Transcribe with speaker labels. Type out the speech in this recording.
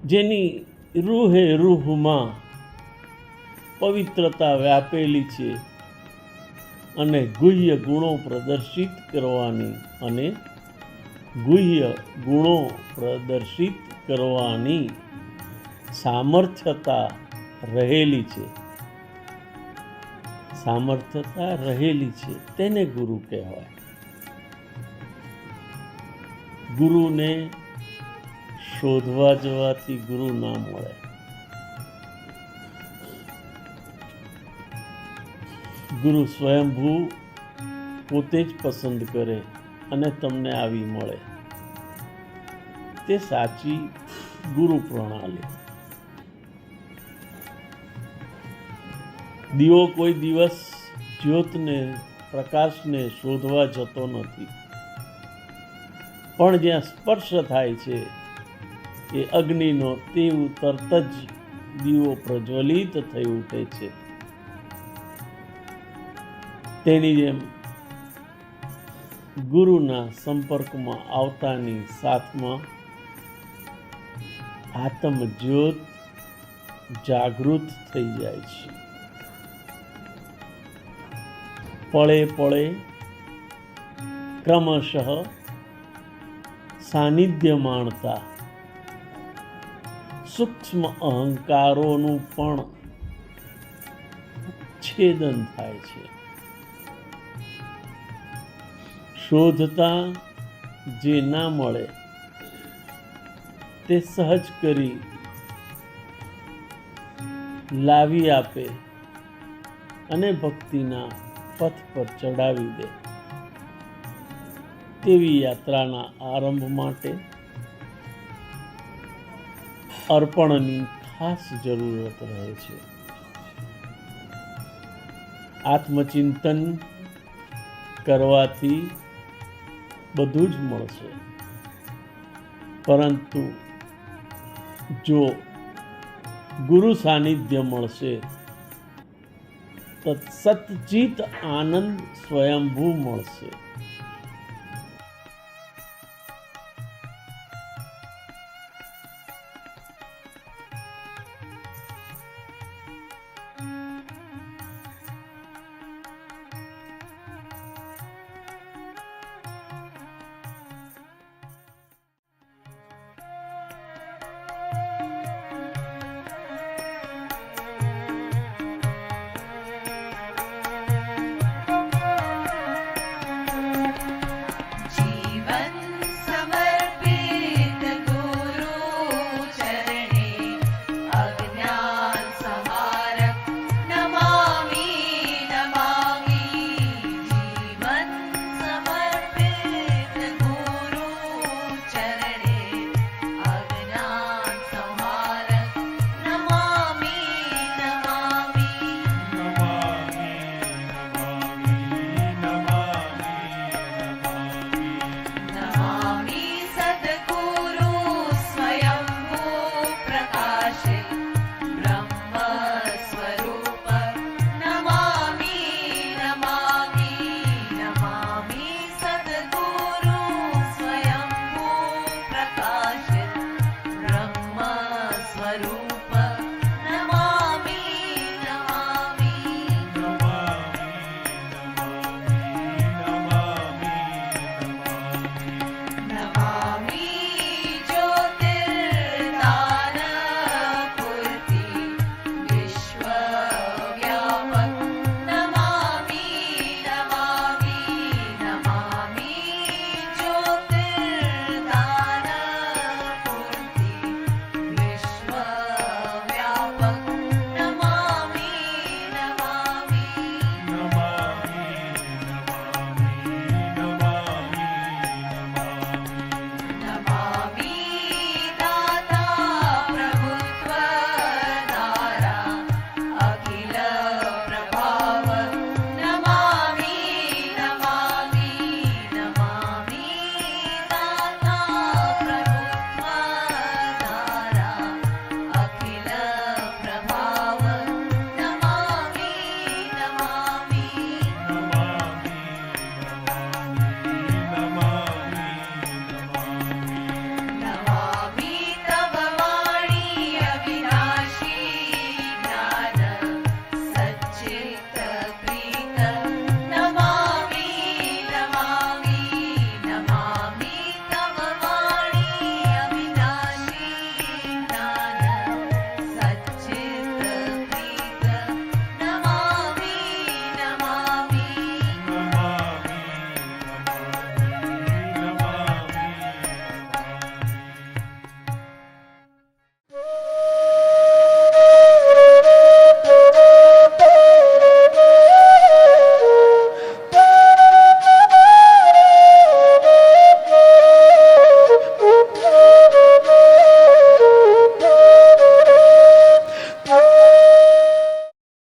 Speaker 1: જેની રૂહે રૂહમાં પવિત્રતા વ્યાપેલી છે અને ગુહ્ય ગુણો પ્રદર્શિત કરવાની સામર્થ્યતા રહેલી છે તેને ગુરુ કહેવાય. ગુરુને શોધવા જવાથી ગુરુ ના મળે. ગુરુ સ્વયંભૂ પોતે જ પસંદ કરે અને તમને આવી મળે. તે સાચી ગુરુ પ્રણાલી. દીવો કોઈ દિવસ જ્યોતને પ્રકાશને શોધવા જતો નથી, પણ જ્યાં સ્પર્શ થાય છે એ અગ્નિનો તેવું તરત જ દીવો પ્રજ્વલિત થઈ ઉઠે છે. તેની જેમ ગુરુના સંપર્કમાં આવતાની સાથમાં આત્મજ્યોત જાગૃત થઈ જાય છે. પળે પળે ક્રમશઃ સાનિધ્ય માણતા સૂક્ષ્મ અહંકારોનું પણ છેદન થાય છે. શોધતા જે ના મળે તે સહજ કરી લાવી આપે અને ભક્તિના પથ પર ચડાવી દે તેવી યાત્રાના આરંભ માટે અર્પણની ખાસ જરૂરત રહે છે. આત્મચિંતન કરવાથી બધું જ મળશે, પરંતુ જો ગુરુ સાનિધ્ય મળશે તો સચ્ચિત આનંદ સ્વયંભૂ મળશે.